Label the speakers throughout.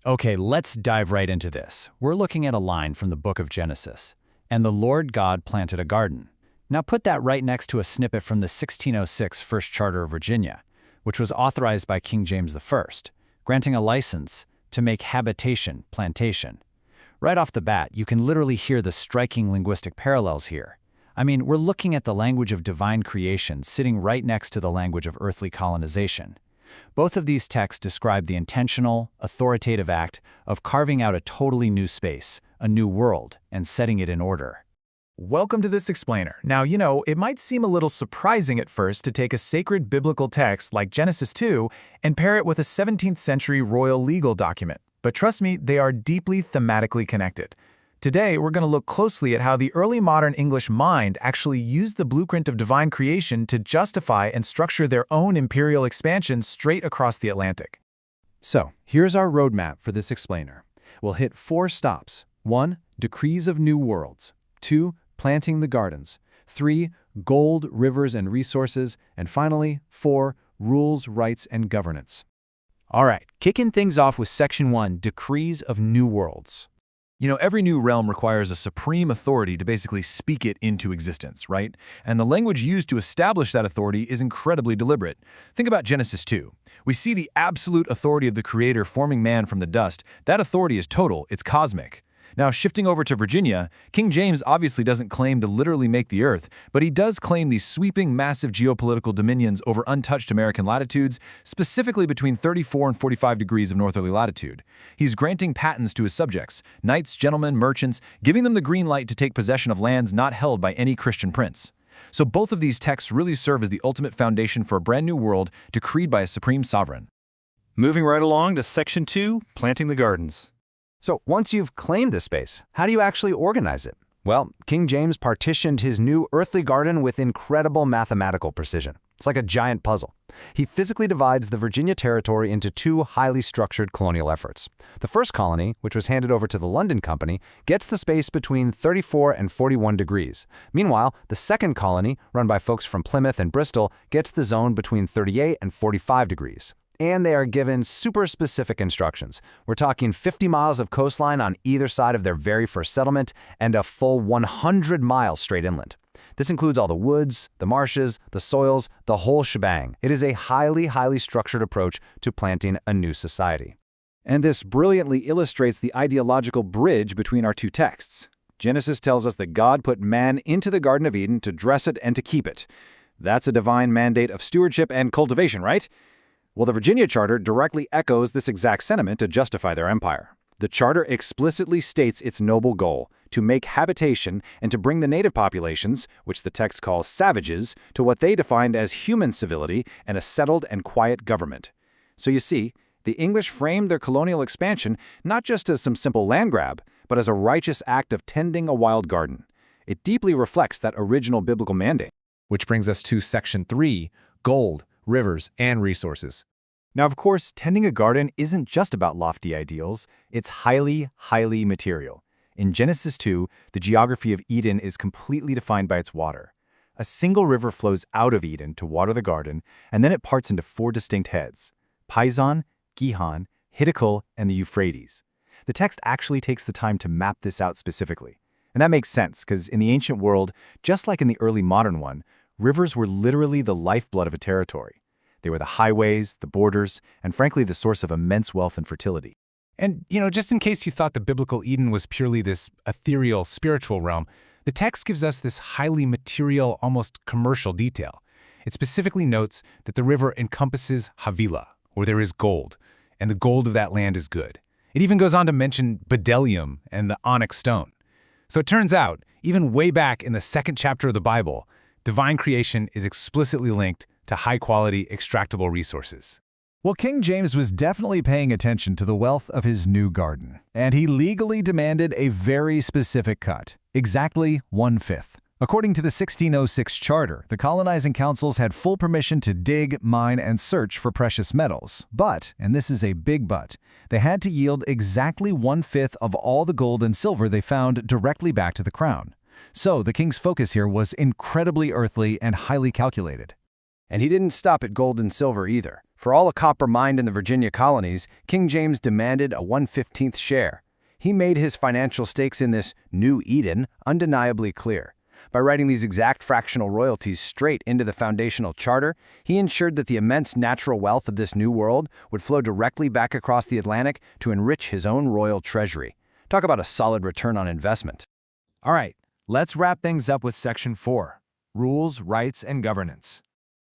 Speaker 1: Okay, let's dive right into this. We're looking at a line from the book of Genesis. And the Lord God planted a garden. Now put that right next to a snippet from the 1606 First Charter of Virginia, which was authorized by King James I, granting a license to make habitation plantation. Right off the bat, you can literally hear the striking linguistic parallels here. I mean, we're looking at the language of divine creation sitting right next to the language of earthly colonization. Both of these texts describe the intentional, authoritative act of carving out a totally new space, a new world, and setting it in order.
Speaker 2: Welcome to this explainer. Now, it might seem a little surprising at first to take a sacred biblical text like Genesis 2 and pair it with a 17th century royal legal document. But trust me, they are deeply thematically connected. Today, we're going to look closely at how the early modern English mind actually used the blueprint of divine creation to justify and structure their own imperial expansion straight across the Atlantic.
Speaker 3: So, here's our roadmap for this explainer. We'll hit 4 stops. 1. Decrees of new worlds. 2. Planting the gardens. 3. Gold, rivers, and resources. And finally, 4. Rules, rights, and governance.
Speaker 4: All right, kicking things off with Section 1, Decrees of New Worlds.
Speaker 5: Every new realm requires a supreme authority to basically speak it into existence, right? And the language used to establish that authority is incredibly deliberate. Think about Genesis 2. We see the absolute authority of the Creator forming man from the dust. That authority is total, it's cosmic. Now, shifting over to Virginia, King James obviously doesn't claim to literally make the earth, but he does claim these sweeping, massive geopolitical dominions over untouched American latitudes, specifically between 34 and 45 degrees of northerly latitude. He's granting patents to his subjects, knights, gentlemen, merchants, giving them the green light to take possession of lands not held by any Christian prince. So both of these texts really serve as the ultimate foundation for a brand new world decreed by a supreme sovereign.
Speaker 4: Moving right along to Section 2, Planting the Gardens.
Speaker 3: So, once you've claimed this space, how do you actually organize it? Well, King James partitioned his new earthly garden with incredible mathematical precision. It's like a giant puzzle. He physically divides the Virginia territory into 2 highly structured colonial efforts. The first colony, which was handed over to the London Company, gets the space between 34 and 41 degrees. Meanwhile, the second colony, run by folks from Plymouth and Bristol, gets the zone between 38 and 45 degrees. And they are given super specific instructions. We're talking 50 miles of coastline on either side of their very first settlement and a full 100 miles straight inland. This includes all the woods, the marshes, the soils, the whole shebang. It is a highly structured approach to planting a new society.
Speaker 1: And this brilliantly illustrates the ideological bridge between our 2 texts. Genesis tells us that God put man into the Garden of Eden to dress it and to keep it. That's a divine mandate of stewardship and cultivation, right? Well, the Virginia Charter directly echoes this exact sentiment to justify their empire. The Charter explicitly states its noble goal, to make habitation and to bring the native populations, which the text calls savages, to what they defined as human civility and a settled and quiet government. So you see, the English framed their colonial expansion not just as some simple land grab, but as a righteous act of tending a wild garden. It deeply reflects that original biblical mandate.
Speaker 3: Which brings us to Section 3, Gold, Rivers, and Resources.
Speaker 2: Now, of course, tending a garden isn't just about lofty ideals, it's highly material. In Genesis 2, the geography of Eden is completely defined by its water. A single river flows out of Eden to water the garden, and then it parts into 4 distinct heads: Pison, Gihon, Hiddekel, and the Euphrates. The text actually takes the time to map this out specifically. And that makes sense, because in the ancient world, just like in the early modern one, rivers were literally the lifeblood of a territory. They were the highways, the borders, and frankly the source of immense wealth and fertility.
Speaker 6: And, just in case you thought the biblical Eden was purely this ethereal, spiritual realm, the text gives us this highly material, almost commercial detail. It specifically notes that the river encompasses Havilah, where there is gold, and the gold of that land is good. It even goes on to mention bdellium and the onyx stone. So it turns out, even way back in the 2nd chapter of the Bible, divine creation is explicitly linked to high-quality, extractable resources.
Speaker 7: Well, King James was definitely paying attention to the wealth of his new garden, and he legally demanded a very specific cut, exactly 1/5. According to the 1606 Charter, the colonizing councils had full permission to dig, mine, and search for precious metals. But, and this is a big but, they had to yield exactly 1/5 of all the gold and silver they found directly back to the crown. So the king's focus here was incredibly earthly and highly calculated.
Speaker 1: And he didn't stop at gold and silver either.
Speaker 3: For all the copper mined in the Virginia colonies, King James demanded a 1/15th share. He made his financial stakes in this new Eden undeniably clear. By writing these exact fractional royalties straight into the foundational charter, he ensured that the immense natural wealth of this new world would flow directly back across the Atlantic to enrich his own royal treasury. Talk about a solid return on investment.
Speaker 1: All right, let's wrap things up with Section 4, Rules, Rights, and Governance.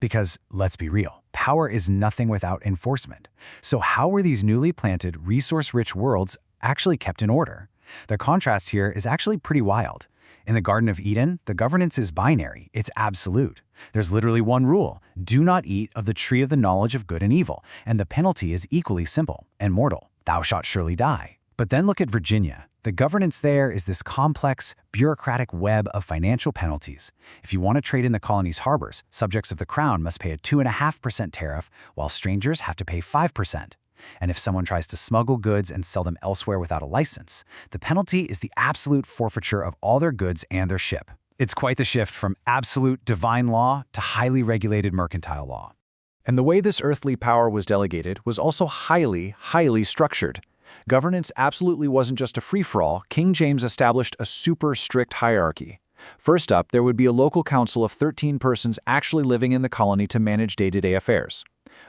Speaker 2: Because, let's be real, power is nothing without enforcement. So how were these newly planted, resource-rich worlds actually kept in order? The contrast here is actually pretty wild. In the Garden of Eden, the governance is binary. It's absolute. There's literally one rule: do not eat of the tree of the knowledge of good and evil, and the penalty is equally simple and mortal: thou shalt surely die. But then look at Virginia. The governance there is this complex, bureaucratic web of financial penalties. If you want to trade in the colony's harbors, subjects of the crown must pay a 2.5% tariff, while strangers have to pay 5%. And if someone tries to smuggle goods and sell them elsewhere without a license, the penalty is the absolute forfeiture of all their goods and their ship. It's quite the shift from absolute divine law to highly regulated mercantile law.
Speaker 1: And the way this earthly power was delegated was also highly, highly structured. Governance absolutely wasn't just a free-for-all. King James established a super strict hierarchy. First up, there would be a local council of 13 persons actually living in the colony to manage day-to-day affairs.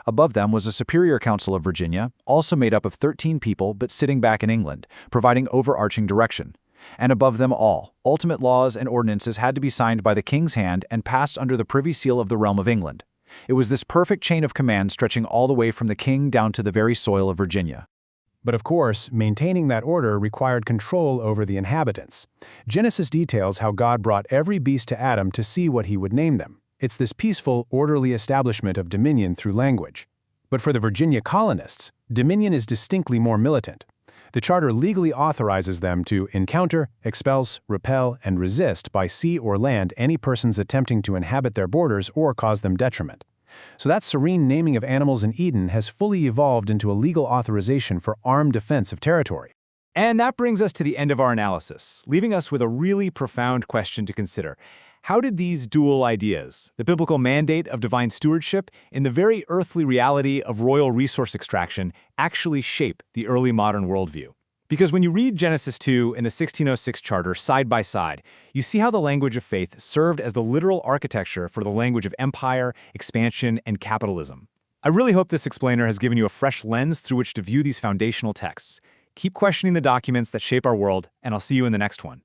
Speaker 1: Above them was a superior council of Virginia, also made up of 13 people but sitting back in England, providing overarching direction. And above them all, ultimate laws and ordinances had to be signed by the king's hand and passed under the privy seal of the realm of England. It was this perfect chain of command stretching all the way from the king down to the very soil of Virginia.
Speaker 5: But of course, maintaining that order required control over the inhabitants. Genesis details how God brought every beast to Adam to see what he would name them. It's this peaceful, orderly establishment of dominion through language. But for the Virginia colonists, dominion is distinctly more militant. The charter legally authorizes them to encounter, expels, repel, and resist by sea or land any persons attempting to inhabit their borders or cause them detriment. So that serene naming of animals in Eden has fully evolved into a legal authorization for armed defense of territory.
Speaker 1: And that brings us to the end of our analysis, leaving us with a really profound question to consider. How did these dual ideas, the biblical mandate of divine stewardship and the very earthly reality of royal resource extraction, actually shape the early modern worldview? Because when you read Genesis 2 and the 1606 Charter side by side, you see how the language of faith served as the literal architecture for the language of empire, expansion, and capitalism. I really hope this explainer has given you a fresh lens through which to view these foundational texts. Keep questioning the documents that shape our world, and I'll see you in the next one.